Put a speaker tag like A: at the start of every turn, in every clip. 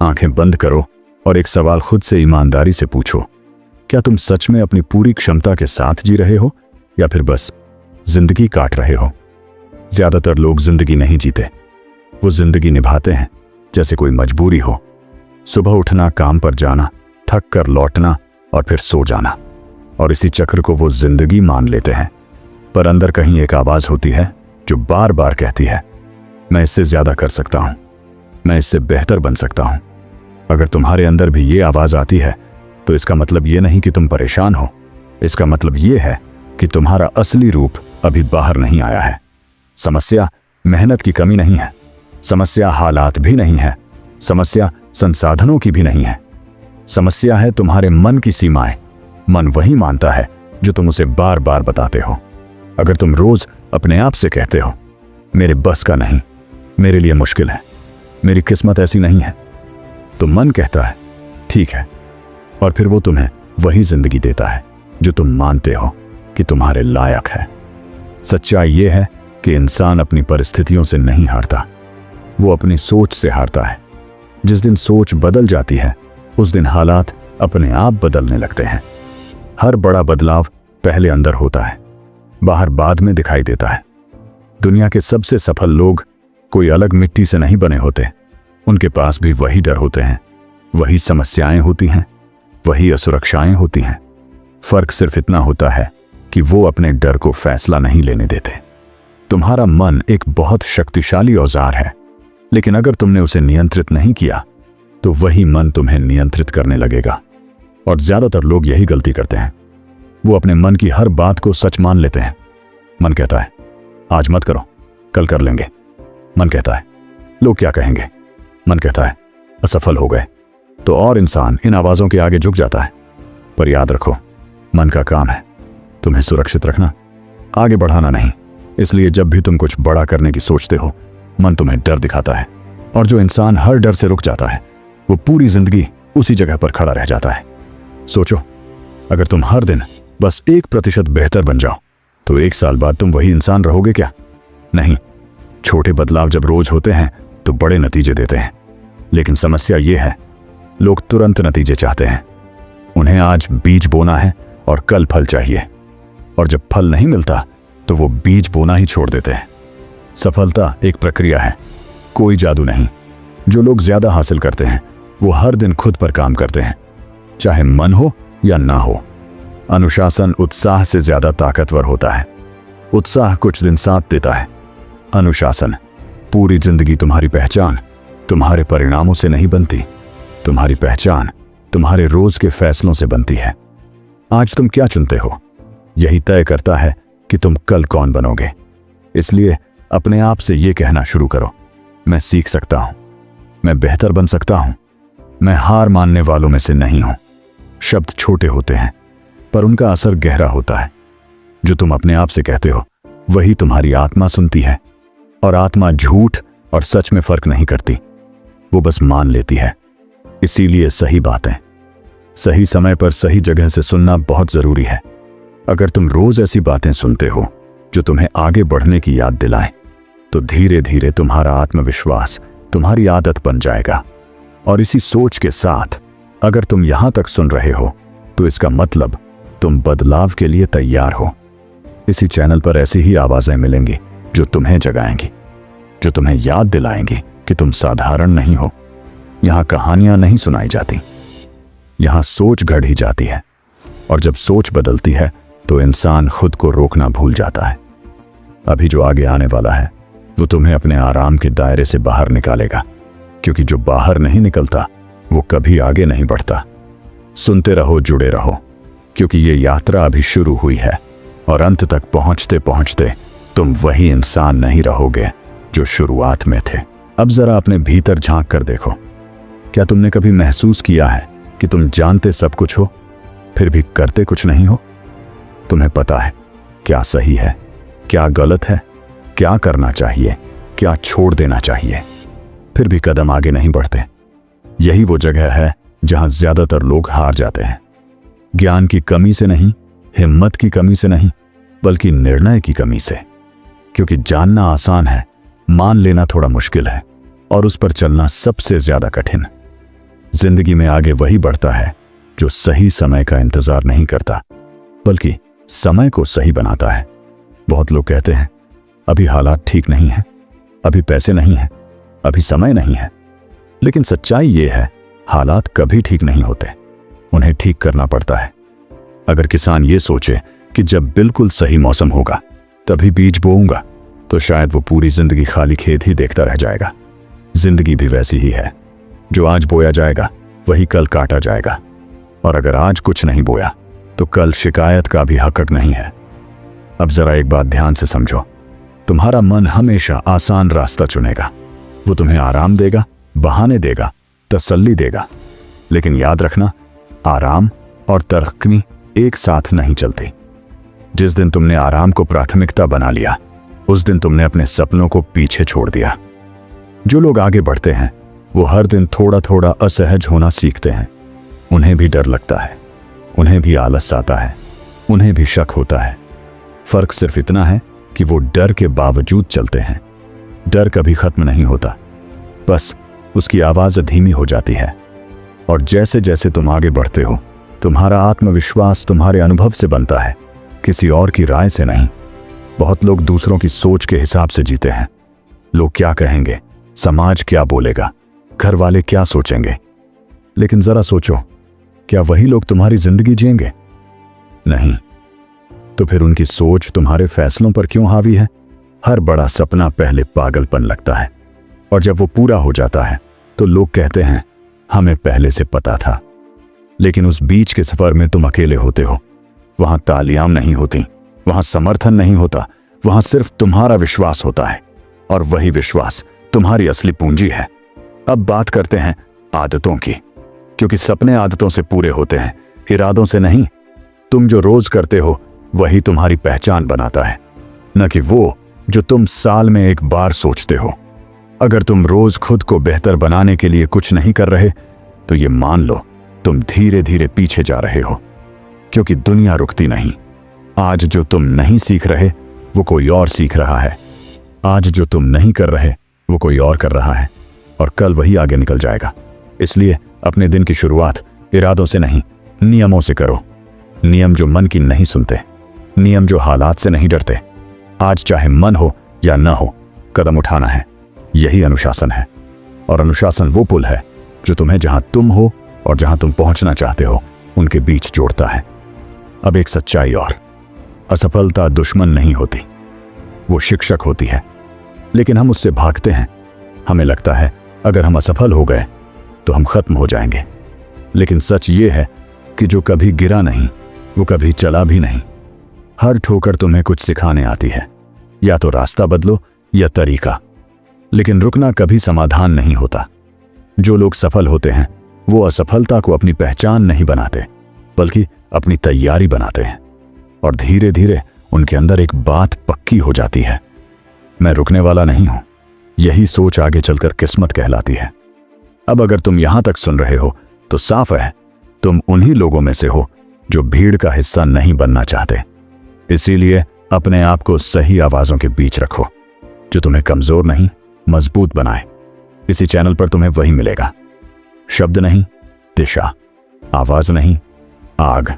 A: आंखें बंद करो और एक सवाल खुद से ईमानदारी से पूछो, क्या तुम सच में अपनी पूरी क्षमता के साथ जी रहे हो या फिर बस जिंदगी काट रहे हो? ज्यादातर लोग जिंदगी नहीं जीते, वो जिंदगी निभाते हैं जैसे कोई मजबूरी हो। सुबह उठना, काम पर जाना, थक कर लौटना और फिर सो जाना, और इसी चक्र को वो जिंदगी मान लेते हैं। पर अंदर कहीं एक आवाज होती है जो बार बार कहती है, मैं इससे ज्यादा कर सकता हूं, मैं इससे बेहतर बन सकता हूं। अगर तुम्हारे अंदर भी ये आवाज आती है तो इसका मतलब ये नहीं कि तुम परेशान हो, इसका मतलब ये है कि तुम्हारा असली रूप अभी बाहर नहीं आया है। समस्या मेहनत की कमी नहीं है, समस्या हालात भी नहीं है, समस्या संसाधनों की भी नहीं है। समस्या है तुम्हारे मन की सीमाएं। मन वही मानता है जो तुम उसे बार बार बताते हो। अगर तुम रोज अपने आप से कहते हो, मेरे बस का नहीं, मेरे लिए मुश्किल है, मेरी किस्मत ऐसी नहीं है, तो मन कहता है ठीक है, और फिर वो तुम्हें वही जिंदगी देता है जो तुम मानते हो कि तुम्हारे लायक है। सच्चाई ये है कि इंसान अपनी परिस्थितियों से नहीं हारता, वो अपनी सोच से हारता है। जिस दिन सोच बदल जाती है उस दिन हालात अपने आप बदलने लगते हैं। हर बड़ा बदलाव पहले अंदर होता है, बाहर बाद में दिखाई देता है। दुनिया के सबसे सफल लोग कोई अलग मिट्टी से नहीं बने होते, उनके पास भी वही डर होते हैं, वही समस्याएं होती हैं, वही असुरक्षाएं होती हैं। फर्क सिर्फ इतना होता है कि वो अपने डर को फैसला नहीं लेने देते। तुम्हारा मन एक बहुत शक्तिशाली औजार है, लेकिन अगर तुमने उसे नियंत्रित नहीं किया तो वही मन तुम्हें नियंत्रित करने लगेगा। और ज्यादातर लोग यही गलती करते हैं, वो अपने मन की हर बात को सच मान लेते हैं। मन कहता है आज मत करो, कल कर लेंगे। मन कहता है लोग क्या कहेंगे। मन कहता है असफल हो गए। तो और इंसान इन आवाजों के आगे झुक जाता है। पर याद रखो, मन का काम है तुम्हें सुरक्षित रखना, आगे बढ़ाना नहीं। इसलिए जब भी तुम कुछ बड़ा करने की सोचते हो, मन तुम्हें डर दिखाता है, और जो इंसान हर डर से रुक जाता है वो पूरी जिंदगी उसी जगह पर खड़ा रह जाता है। सोचो, अगर तुम हर दिन बस 1% बेहतर बन जाओ तो 1 साल बाद तुम वही इंसान रहोगे क्या? नहीं। छोटे बदलाव जब रोज होते हैं तो बड़े नतीजे देते हैं। लेकिन समस्या ये है, लोग तुरंत नतीजे चाहते हैं। उन्हें आज बीज बोना है और कल फल चाहिए, और जब फल नहीं मिलता तो वो बीज बोना ही छोड़ देते हैं। सफलता एक प्रक्रिया है, कोई जादू नहीं। जो लोग ज्यादा हासिल करते हैं वो हर दिन खुद पर काम करते हैं, चाहे मन हो या ना हो। अनुशासन उत्साह से ज्यादा ताकतवर होता है। उत्साह कुछ दिन साथ देता है, अनुशासन पूरी जिंदगी। तुम्हारी पहचान तुम्हारे परिणामों से नहीं बनती, तुम्हारी पहचान तुम्हारे रोज के फैसलों से बनती है। आज तुम क्या चुनते हो यही तय करता है कि तुम कल कौन बनोगे। इसलिए अपने आप से यह कहना शुरू करो, मैं सीख सकता हूं, मैं बेहतर बन सकता हूं, मैं हार मानने वालों में से नहीं हूं। शब्द छोटे होते हैं पर उनका असर गहरा होता है। जो तुम अपने आप से कहते हो वही तुम्हारी आत्मा सुनती है, और आत्मा झूठ और सच में फर्क नहीं करती, वो बस मान लेती है। इसीलिए सही बातें सही समय पर सही जगह से सुनना बहुत जरूरी है। अगर तुम रोज ऐसी बातें सुनते हो जो तुम्हें आगे बढ़ने की याद दिलाएं, तो धीरे धीरे तुम्हारा आत्मविश्वास तुम्हारी आदत बन जाएगा। और इसी सोच के साथ अगर तुम यहां तक सुन रहे हो तो इसका मतलब तुम बदलाव के लिए तैयार हो। इसी चैनल पर ऐसी ही आवाजें मिलेंगी जो तुम्हें जगाएंगी, जो तुम्हें याद दिलाएंगी कि तुम साधारण नहीं हो। यहां कहानियां नहीं सुनाई जाती, यहां सोच गढ़ी जाती है, और जब सोच बदलती है तो इंसान खुद को रोकना भूल जाता है। अभी जो आगे आने वाला है वो तुम्हें अपने आराम के दायरे से बाहर निकालेगा, क्योंकि जो बाहर नहीं निकलता वो कभी आगे नहीं बढ़ता। सुनते रहो, जुड़े रहो, क्योंकि ये यात्रा अभी शुरू हुई है, और अंत तक पहुंचते पहुंचते तुम वही इंसान नहीं रहोगे जो शुरुआत में थे। अब जरा अपने भीतर झांक कर देखो, क्या तुमने कभी महसूस किया है कि तुम जानते सब कुछ हो फिर भी करते कुछ नहीं हो? तुम्हें पता है क्या सही है, क्या गलत है, क्या करना चाहिए, क्या छोड़ देना चाहिए, फिर भी कदम आगे नहीं बढ़ते। यही वो जगह है जहां ज्यादातर लोग हार जाते हैं। ज्ञान की कमी से नहीं, हिम्मत की कमी से नहीं, बल्कि निर्णय की कमी से। क्योंकि जानना आसान है, मान लेना थोड़ा मुश्किल है, और उस पर चलना सबसे ज्यादा कठिन। जिंदगी में आगे वही बढ़ता है जो सही समय का इंतजार नहीं करता, बल्कि समय को सही बनाता है। बहुत लोग कहते हैं अभी हालात ठीक नहीं है, अभी पैसे नहीं है, अभी समय नहीं है। लेकिन सच्चाई ये है, हालात कभी ठीक नहीं होते, उन्हें ठीक करना पड़ता है। अगर किसान ये सोचे कि जब बिल्कुल सही मौसम होगा तभी बीज बोऊंगा, तो शायद वो पूरी जिंदगी खाली खेत ही देखता रह जाएगा। जिंदगी भी वैसी ही है, जो आज बोया जाएगा वही कल काटा जाएगा। और अगर आज कुछ नहीं बोया तो कल शिकायत का भी हक नहीं है। अब जरा एक बात ध्यान से समझो, तुम्हारा मन हमेशा आसान रास्ता चुनेगा। वो तुम्हें आराम देगा, बहाने देगा, तसल्ली देगा। लेकिन याद रखना, आराम और तरक्की एक साथ नहीं चलती। जिस दिन तुमने आराम को प्राथमिकता बना लिया, उस दिन तुमने अपने सपनों को पीछे छोड़ दिया। जो लोग आगे बढ़ते हैं वो हर दिन थोड़ा थोड़ा असहज होना सीखते हैं। उन्हें भी डर लगता है, उन्हें भी आलस आता है, उन्हें भी शक होता है। फर्क सिर्फ इतना है कि वो डर के बावजूद चलते हैं। डर कभी खत्म नहीं होता, बस उसकी आवाज धीमी हो जाती है। और जैसे जैसे तुम आगे बढ़ते हो, तुम्हारा आत्मविश्वास तुम्हारे अनुभव से बनता है, किसी और की राय से नहीं। बहुत लोग दूसरों की सोच के हिसाब से जीते हैं। लोग क्या कहेंगे, समाज क्या बोलेगा, घर वाले क्या सोचेंगे। लेकिन जरा सोचो, क्या वही लोग तुम्हारी जिंदगी जिएंगे? नहीं। तो फिर उनकी सोच तुम्हारे फैसलों पर क्यों हावी है? हर बड़ा सपना पहले पागलपन लगता है, और जब वो पूरा हो जाता है तो लोग कहते हैं हमें पहले से पता था। लेकिन उस बीच के सफर में तुम अकेले होते हो। वहां तालियां नहीं होती, वहां समर्थन नहीं होता, वहां सिर्फ तुम्हारा विश्वास होता है। और वही विश्वास तुम्हारी असली पूंजी है। अब बात करते हैं आदतों की, क्योंकि सपने आदतों से पूरे होते हैं, इरादों से नहीं। तुम जो रोज करते हो वही तुम्हारी पहचान बनाता है, न कि वो जो तुम साल में एक बार सोचते हो। अगर तुम रोज खुद को बेहतर बनाने के लिए कुछ नहीं कर रहे, तो ये मान लो तुम धीरे धीरे पीछे जा रहे हो, क्योंकि दुनिया रुकती नहीं। आज जो तुम नहीं सीख रहे वो कोई और सीख रहा है। आज जो तुम नहीं कर रहे वो कोई और कर रहा है, और कल वही आगे निकल जाएगा। इसलिए अपने दिन की शुरुआत इरादों से नहीं, नियमों से करो। नियम जो मन की नहीं सुनते, नियम जो हालात से नहीं डरते। आज चाहे मन हो या न हो, कदम उठाना है। यही अनुशासन है। और अनुशासन वो पुल है जो तुम्हें जहां तुम हो और जहां तुम पहुंचना चाहते हो उनके बीच जोड़ता है। अब एक सच्चाई और, असफलता दुश्मन नहीं होती, वो शिक्षक होती है। लेकिन हम उससे भागते हैं। हमें लगता है अगर हम असफल हो गए तो हम खत्म हो जाएंगे। लेकिन सच ये है कि जो कभी गिरा नहीं वो कभी चला भी नहीं। हर ठोकर तुम्हें कुछ सिखाने आती है। या तो रास्ता बदलो या तरीका, लेकिन रुकना कभी समाधान नहीं होता। जो लोग सफल होते हैं वो असफलता को अपनी पहचान नहीं बनाते, बल्कि अपनी तैयारी बनाते हैं। और धीरे धीरे उनके अंदर एक बात पक्की हो जाती है, मैं रुकने वाला नहीं हूं। यही सोच आगे चलकर किस्मत कहलाती है। अब अगर तुम यहां तक सुन रहे हो तो साफ है तुम उन्हीं लोगों में से हो जो भीड़ का हिस्सा नहीं बनना चाहते। इसीलिए अपने आप को सही आवाजों के बीच रखो, जो तुम्हें कमजोर नहीं मजबूत बनाए। इसी चैनल पर तुम्हें वही मिलेगा, शब्द नहीं दिशा, आवाज नहीं आग।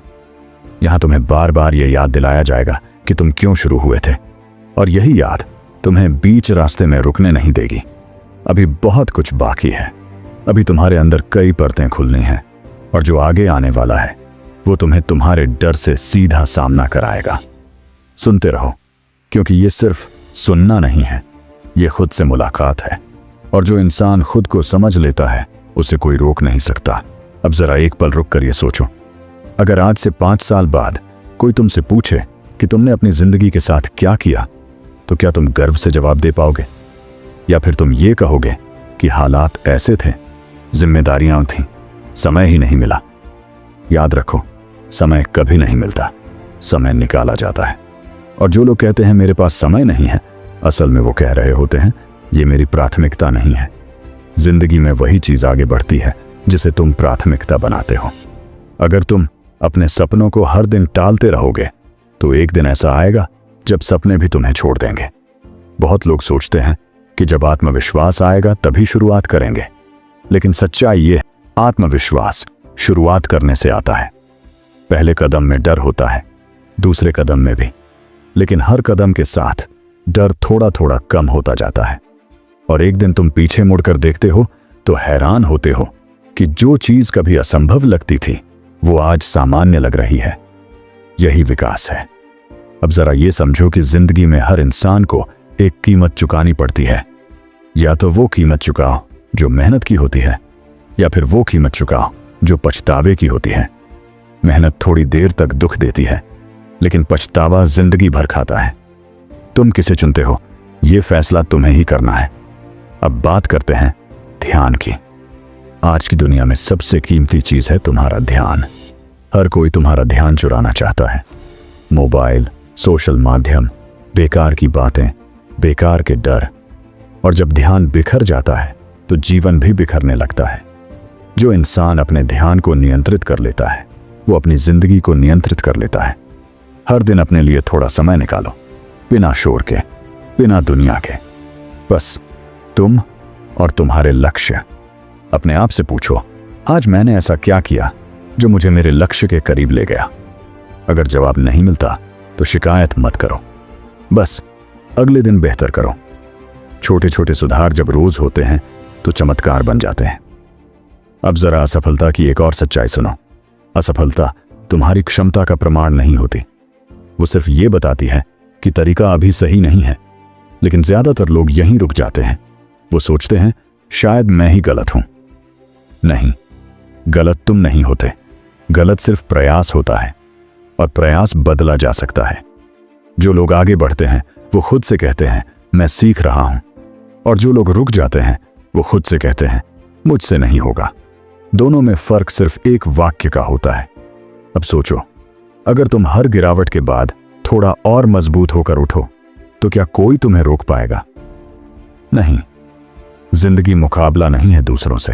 A: यहां तुम्हें बार बार यह याद दिलाया जाएगा कि तुम क्यों शुरू हुए थे, और यही याद तुम्हें बीच रास्ते में रुकने नहीं देगी। अभी बहुत कुछ बाकी है। अभी तुम्हारे अंदर कई परतें खुलनी हैं, और जो आगे आने वाला है वो तुम्हें तुम्हारे डर से सीधा सामना कराएगा। सुनते रहो, क्योंकि ये सिर्फ सुनना नहीं है, ये खुद से मुलाकात है। और जो इंसान खुद को समझ लेता है उसे कोई रोक नहीं सकता। अब जरा एक पल रुक कर ये सोचो, अगर आज से 5 साल बाद कोई तुमसे पूछे कि तुमने अपनी जिंदगी के साथ क्या किया, तो क्या तुम गर्व से जवाब दे पाओगे? या फिर तुम ये कहोगे कि हालात ऐसे थे, जिम्मेदारियां थीं, समय ही नहीं मिला? याद रखो, समय कभी नहीं मिलता, समय निकाला जाता है। और जो लोग कहते हैं मेरे पास समय नहीं है, असल में वो कह रहे होते हैं ये मेरी प्राथमिकता नहीं है। जिंदगी में वही चीज आगे बढ़ती है जिसे तुम प्राथमिकता बनाते हो। अगर तुम अपने सपनों को हर दिन टालते रहोगे तो एक दिन ऐसा आएगा जब सपने भी तुम्हें छोड़ देंगे। बहुत लोग सोचते हैं कि जब आत्मविश्वास आएगा तभी शुरुआत करेंगे, लेकिन सच्चाई ये है, आत्मविश्वास शुरुआत करने से आता है। पहले कदम में डर होता है, दूसरे कदम में भी, लेकिन हर कदम के साथ डर थोड़ा थोड़ा कम होता जाता है। और एक दिन तुम पीछे मुड़कर देखते हो तो हैरान होते हो कि जो चीज कभी असंभव लगती थी वो आज सामान्य लग रही है। यही विकास है। अब जरा ये समझो कि जिंदगी में हर इंसान को एक कीमत चुकानी पड़ती है। या तो वो कीमत चुकाओ जो मेहनत की होती है, या फिर वो कीमत चुकाओ जो पछतावे की होती है। मेहनत थोड़ी देर तक दुख देती है, लेकिन पछतावा जिंदगी भर खाता है। तुम किसे चुनते हो, ये फैसला तुम्हें ही करना है। अब बात करते हैं ध्यान की। आज की दुनिया में सबसे कीमती चीज है तुम्हारा ध्यान। हर कोई तुम्हारा ध्यान चुराना चाहता है। मोबाइल, सोशल माध्यम, बेकार की बातें, बेकार के डर। और जब ध्यान बिखर जाता है तो जीवन भी बिखरने लगता है। जो इंसान अपने ध्यान को नियंत्रित कर लेता है वो अपनी जिंदगी को नियंत्रित कर लेता है। हर दिन अपने लिए थोड़ा समय निकालो, बिना शोर के, बिना दुनिया के, बस तुम और तुम्हारे लक्ष्य। अपने आप से पूछो, आज मैंने ऐसा क्या किया जो मुझे मेरे लक्ष्य के करीब ले गया। अगर जवाब नहीं मिलता तो शिकायत मत करो, बस अगले दिन बेहतर करो। छोटे छोटे सुधार जब रोज होते हैं तो चमत्कार बन जाते हैं। अब जरा असफलता की एक और सच्चाई सुनो। असफलता तुम्हारी क्षमता का प्रमाण नहीं होती, वो सिर्फ ये बताती है कि तरीका अभी सही नहीं है। लेकिन ज्यादातर लोग यहीं रुक जाते हैं। वो सोचते हैं शायद मैं ही गलत हूं। नहीं, गलत तुम नहीं होते, गलत सिर्फ प्रयास होता है, और प्रयास बदला जा सकता है। जो लोग आगे बढ़ते हैं वो खुद से कहते हैं मैं सीख रहा हूं, और जो लोग रुक जाते हैं वो खुद से कहते हैं मुझसे नहीं होगा। दोनों में फर्क सिर्फ एक वाक्य का होता है। अब सोचो, अगर तुम हर गिरावट के बाद थोड़ा और मजबूत होकर उठो तो क्या कोई तुम्हें रोक पाएगा? नहीं। जिंदगी मुकाबला नहीं है दूसरों से,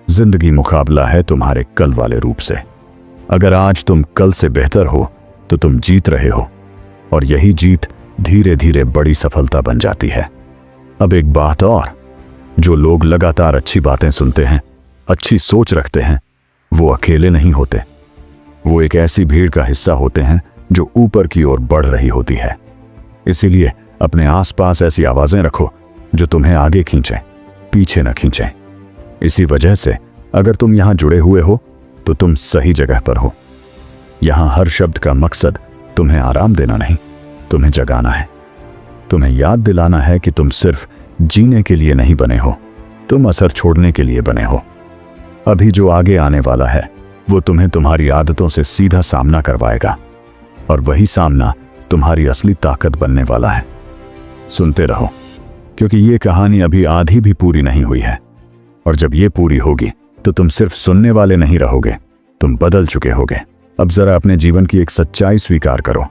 A: जिंदगी मुकाबला है तुम्हारे कल वाले रूप से। अगर आज तुम कल से बेहतर हो तो तुम जीत रहे हो, और यही जीत धीरे धीरे बड़ी सफलता बन जाती है। अब एक बात और, जो लोग लगातार अच्छी बातें सुनते हैं, अच्छी सोच रखते हैं, वो अकेले नहीं होते। वो एक ऐसी भीड़ का हिस्सा होते हैं जो ऊपर की ओर बढ़ रही होती है। इसीलिए अपने आसपास ऐसी आवाजें रखो जो तुम्हें आगे खींचें, पीछे न खींचें। इसी वजह से अगर तुम यहां जुड़े हुए हो तो तुम सही जगह पर हो। यहां हर शब्द का मकसद तुम्हें आराम देना नहीं, तुम्हें जगाना है। तुम्हें याद दिलाना है कि तुम सिर्फ जीने के लिए नहीं बने हो, तुम असर छोड़ने के लिए बने हो। अभी जो आगे आने वाला है वो तुम्हें तुम्हारी आदतों से सीधा सामना करवाएगा, और वही सामना तुम्हारी असली ताकत बनने वाला है। सुनते रहो, क्योंकि ये कहानी अभी आधी भी पूरी नहीं हुई है, और जब ये पूरी होगी तो तुम सिर्फ सुनने वाले नहीं रहोगे, तुम बदल चुके होगे। अब जरा अपने जीवन की एक सच्चाई स्वीकार करो,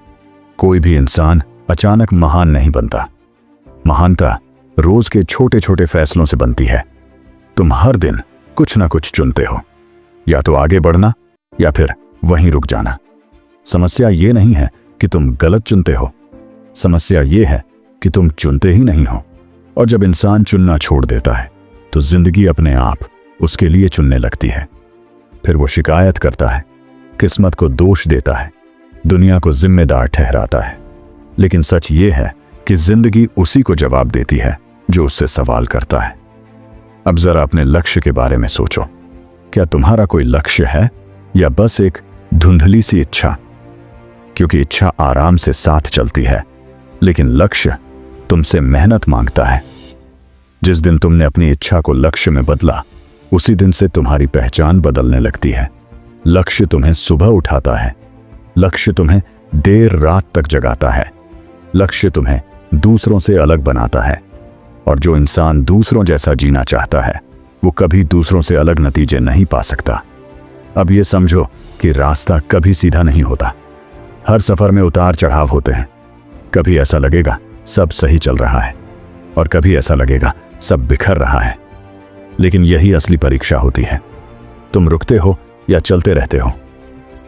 A: कोई भी इंसान अचानक महान नहीं बनता। महानता रोज के छोटे छोटे फैसलों से बनती है। तुम हर दिन कुछ ना कुछ चुनते हो, या तो आगे बढ़ना या फिर वहीं रुक जाना। समस्या ये नहीं है कि तुम गलत चुनते हो, समस्या ये है कि तुम चुनते ही नहीं हो। और जब इंसान चुनना छोड़ देता है तो जिंदगी अपने आप उसके लिए चुनने लगती है। फिर वो शिकायत करता है, किस्मत को दोष देता है, दुनिया को जिम्मेदार ठहराता है। लेकिन सच ये है कि जिंदगी उसी को जवाब देती है जो उससे सवाल करता है। अब जरा अपने लक्ष्य के बारे में सोचो। क्या तुम्हारा कोई लक्ष्य है या बस एक धुंधली सी इच्छा? क्योंकि इच्छा आराम से साथ चलती है, लेकिन लक्ष्य तुमसे मेहनत मांगता है। जिस दिन तुमने अपनी इच्छा को लक्ष्य में बदला, उसी दिन से तुम्हारी पहचान बदलने लगती है। लक्ष्य तुम्हें सुबह उठाता है, लक्ष्य तुम्हें देर रात तक जगाता है, लक्ष्य तुम्हें दूसरों से अलग बनाता है। और जो इंसान दूसरों जैसा जीना चाहता है वो कभी दूसरों से अलग नतीजे नहीं पा सकता। अब ये समझो कि रास्ता कभी सीधा नहीं होता, हर सफर में उतार चढ़ाव होते हैं। कभी ऐसा लगेगा सब सही चल रहा है, और कभी ऐसा लगेगा सब बिखर रहा है। लेकिन यही असली परीक्षा होती है, तुम रुकते हो या चलते रहते हो।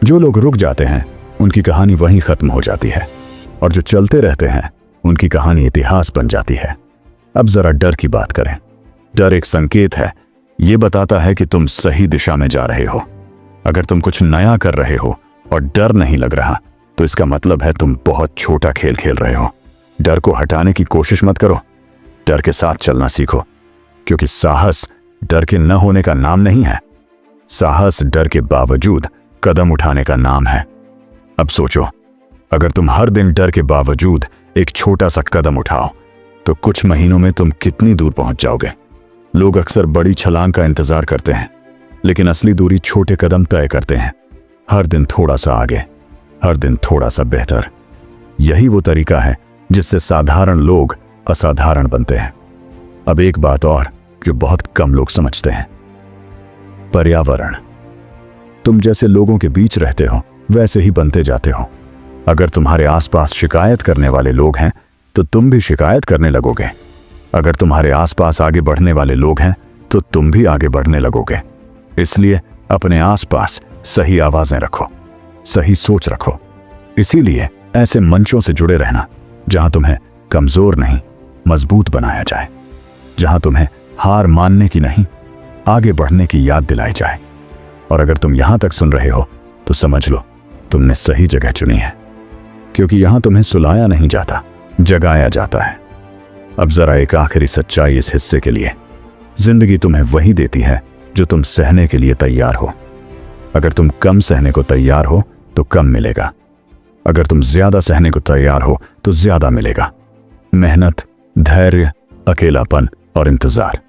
A: जो लोग रुक जाते हैं उनकी कहानी वहीं खत्म हो जाती है, और जो चलते रहते हैं उनकी कहानी इतिहास बन जाती है। अब जरा डर की बात करें। डर एक संकेत है ये बताता है कि तुम सही दिशा में जा रहे हो। अगर तुम कुछ नया कर रहे हो और डर नहीं लग रहा, तो इसका मतलब है तुम बहुत छोटा खेल खेल रहे हो। डर को हटाने की कोशिश मत करो, डर के साथ चलना सीखो, क्योंकि साहस डर के न होने का नाम नहीं है। साहस डर के बावजूद कदम उठाने का नाम है। अब सोचो, अगर तुम हर दिन डर के बावजूद एक छोटा सा कदम उठाओ, तो कुछ महीनों में तुम कितनी दूर पहुंच जाओगे। लोग अक्सर बड़ी छलांग का इंतजार करते हैं, लेकिन असली दूरी छोटे कदम तय करते हैं। हर दिन थोड़ा सा आगे, हर दिन थोड़ा सा बेहतर। यही वो तरीका है जिससे साधारण लोग असाधारण बनते हैं। अब एक बात और जो बहुत कम लोग समझते हैं, पर्यावरण। तुम जैसे लोगों के बीच रहते हो वैसे ही बनते जाते हो। अगर तुम्हारे आसपास शिकायत करने वाले लोग हैं तो तुम भी शिकायत करने लगोगे। अगर तुम्हारे आसपास आगे बढ़ने वाले लोग हैं तो तुम भी आगे बढ़ने लगोगे। इसलिए अपने आसपास सही आवाजें रखो, सही सोच रखो। इसीलिए ऐसे मंचों से जुड़े रहना जहां तुम्हें कमजोर नहीं मजबूत बनाया जाए, जहां तुम्हें हार मानने की नहीं आगे बढ़ने की याद दिलाई जाए। और अगर तुम यहां तक सुन रहे हो तो समझ लो तुमने सही जगह चुनी है, क्योंकि यहां तुम्हें सुलाया नहीं जाता, जगाया जाता है। अब जरा एक आखिरी सच्चाई इस हिस्से के लिए। जिंदगी तुम्हें वही देती है जो तुम सहने के लिए तैयार हो। अगर तुम कम सहने को तैयार हो तो कम मिलेगा। अगर तुम ज्यादा सहने को तैयार हो तो ज्यादा मिलेगा। मेहनत, धैर्य, अकेलापन और इंतजार,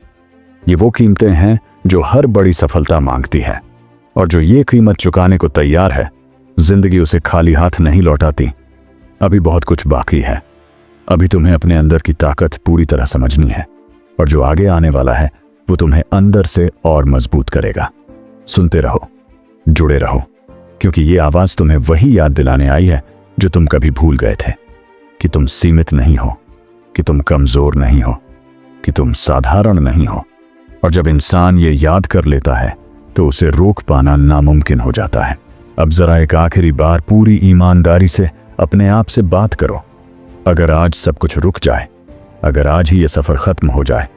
A: ये वो कीमतें हैं जो हर बड़ी सफलता मांगती है। और जो ये कीमत चुकाने को तैयार है, जिंदगी उसे खाली हाथ नहीं लौटाती। अभी बहुत कुछ बाकी है। अभी तुम्हें अपने अंदर की ताकत पूरी तरह समझनी है, और जो आगे आने वाला है वो तुम्हें अंदर से और मजबूत करेगा। सुनते रहो, जुड़े रहो, क्योंकि ये आवाज तुम्हें वही याद दिलाने आई है जो तुम कभी भूल गए थे, कि तुम सीमित नहीं हो, कि तुम कमजोर नहीं हो, कि तुम साधारण नहीं हो। और जब इंसान ये याद कर लेता है तो उसे रोक पाना नामुमकिन हो जाता है। अब जरा एक आखिरी बार पूरी ईमानदारी से अपने आप से बात करो। अगर आज सब कुछ रुक जाए, अगर आज ही ये सफर खत्म हो जाए,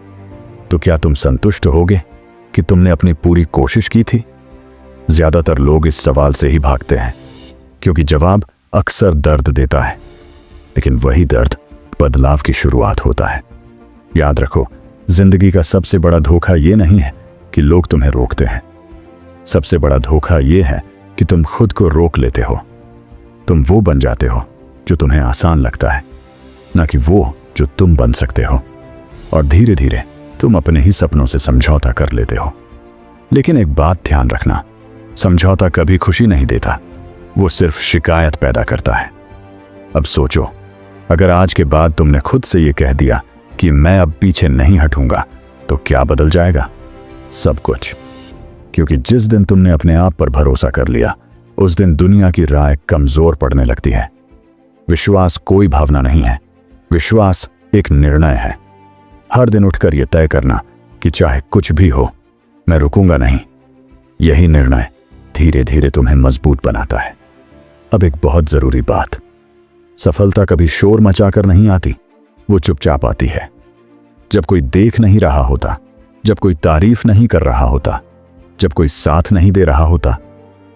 A: तो क्या तुम संतुष्ट होगे कि तुमने अपनी पूरी कोशिश की थी? ज्यादातर लोग इस सवाल से ही भागते हैं, क्योंकि जवाब अक्सर दर्द देता है, लेकिन वही दर्द बदलाव की शुरुआत होता है। याद रखो, जिंदगी का सबसे बड़ा धोखा ये नहीं है कि लोग तुम्हें रोकते हैं। सबसे बड़ा धोखा ये है कि तुम खुद को रोक लेते हो। तुम वो बन जाते हो जो तुम्हें आसान लगता है, ना कि वो जो तुम बन सकते हो। और धीरे धीरे तुम अपने ही सपनों से समझौता कर लेते हो। लेकिन एक बात ध्यान रखना, समझौता कभी खुशी नहीं देता, वो सिर्फ शिकायत पैदा करता है। अब सोचो, अगर आज के बाद तुमने खुद से ये कह दिया कि मैं अब पीछे नहीं हटूंगा, तो क्या बदल जाएगा? सब कुछ। क्योंकि जिस दिन तुमने अपने आप पर भरोसा कर लिया, उस दिन दुनिया की राय कमजोर पड़ने लगती है। विश्वास कोई भावना नहीं है, विश्वास एक निर्णय है। हर दिन उठकर यह तय करना कि चाहे कुछ भी हो, मैं रुकूंगा नहीं। यही निर्णय धीरे धीरे तुम्हें मजबूत बनाता है। अब एक बहुत जरूरी बात, सफलता कभी शोर मचाकर नहीं आती, वो चुपचाप आती है। जब कोई देख नहीं रहा होता, जब कोई तारीफ नहीं कर रहा होता, जब कोई साथ नहीं दे रहा होता,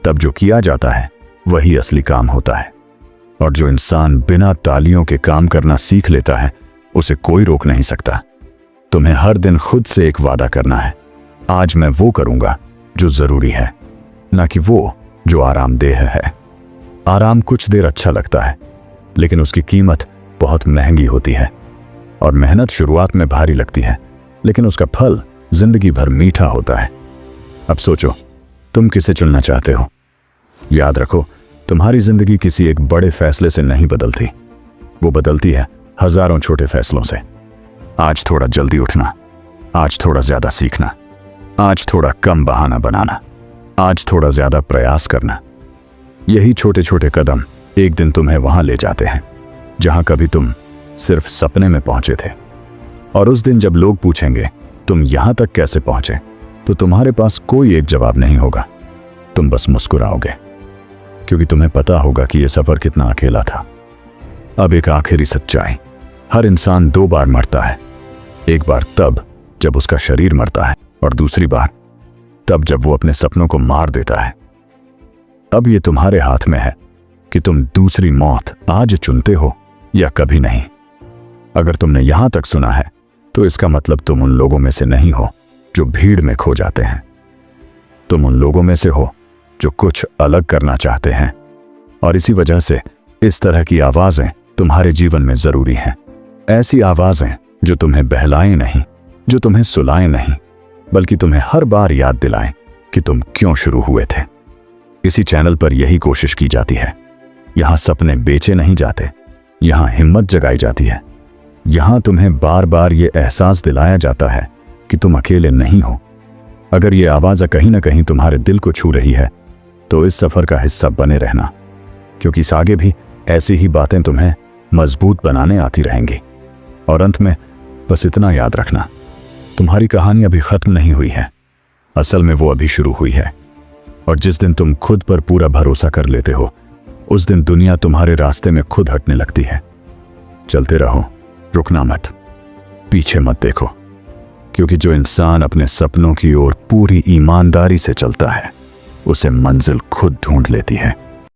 A: तब जो किया जाता है वही असली काम होता है। और जो इंसान बिना तालियों के काम करना सीख लेता है, उसे कोई रोक नहीं सकता। तुम्हें हर दिन खुद से एक वादा करना है, आज मैं वो करूंगा जो जरूरी है, ना कि वो जो आरामदेह है। आराम कुछ देर अच्छा लगता है, लेकिन उसकी कीमत बहुत महंगी होती है। और मेहनत शुरुआत में भारी लगती है, लेकिन उसका फल जिंदगी भर मीठा होता है। अब सोचो, तुम किसे चुनना चाहते हो? याद रखो, तुम्हारी जिंदगी किसी एक बड़े फैसले से नहीं बदलती, वो बदलती है हजारों छोटे फैसलों से। आज थोड़ा जल्दी उठना, आज थोड़ा ज्यादा सीखना, आज थोड़ा कम बहाना बनाना, आज थोड़ा ज्यादा प्रयास करना। यही छोटे छोटे कदम एक दिन तुम्हें वहां ले जाते हैं जहां कभी तुम सिर्फ सपने में पहुंचे थे। और उस दिन जब लोग पूछेंगे तुम यहां तक कैसे पहुंचे, तो तुम्हारे पास कोई एक जवाब नहीं होगा। तुम बस मुस्कुराओगे, क्योंकि तुम्हें पता होगा कि यह सफर कितना अकेला था। अब एक आखिरी सच्चाई, हर इंसान 2 बार मरता है। एक बार तब जब उसका शरीर मरता है, और दूसरी बार तब जब वो अपने सपनों को मार देता है। अब ये तुम्हारे हाथ में है कि तुम दूसरी मौत आज चुनते हो या कभी नहीं। अगर तुमने यहां तक सुना है तो इसका मतलब तुम उन लोगों में से नहीं हो जो भीड़ में खो जाते हैं। तुम उन लोगों में से हो जो कुछ अलग करना चाहते हैं, और इसी वजह से इस तरह की आवाजें तुम्हारे जीवन में जरूरी हैं। ऐसी आवाजें जो तुम्हें बहलाएं नहीं, जो तुम्हें सुलाएं नहीं, बल्कि तुम्हें हर बार याद दिलाएं कि तुम क्यों शुरू हुए थे। इसी चैनल पर यही कोशिश की जाती है। यहां सपने बेचे नहीं जाते, यहां हिम्मत जगाई जाती है। यहां तुम्हें बार बार ये एहसास दिलाया जाता है कि तुम अकेले नहीं हो। अगर ये आवाज़ कहीं ना कहीं तुम्हारे दिल को छू रही है तो इस सफर का हिस्सा बने रहना, क्योंकि इस आगे भी ऐसी ही बातें तुम्हें मजबूत बनाने आती रहेंगी। और अंत में बस इतना याद रखना, तुम्हारी कहानी अभी खत्म नहीं हुई है, असल में वो अभी शुरू हुई है। और जिस दिन तुम खुद पर पूरा भरोसा कर लेते हो, उस दिन दुनिया तुम्हारे रास्ते में खुद हटने लगती है। चलते रहो, रुकना मत, पीछे मत देखो, क्योंकि जो इंसान अपने सपनों की ओर पूरी ईमानदारी से चलता है उसे मंजिल खुद ढूंढ लेती है।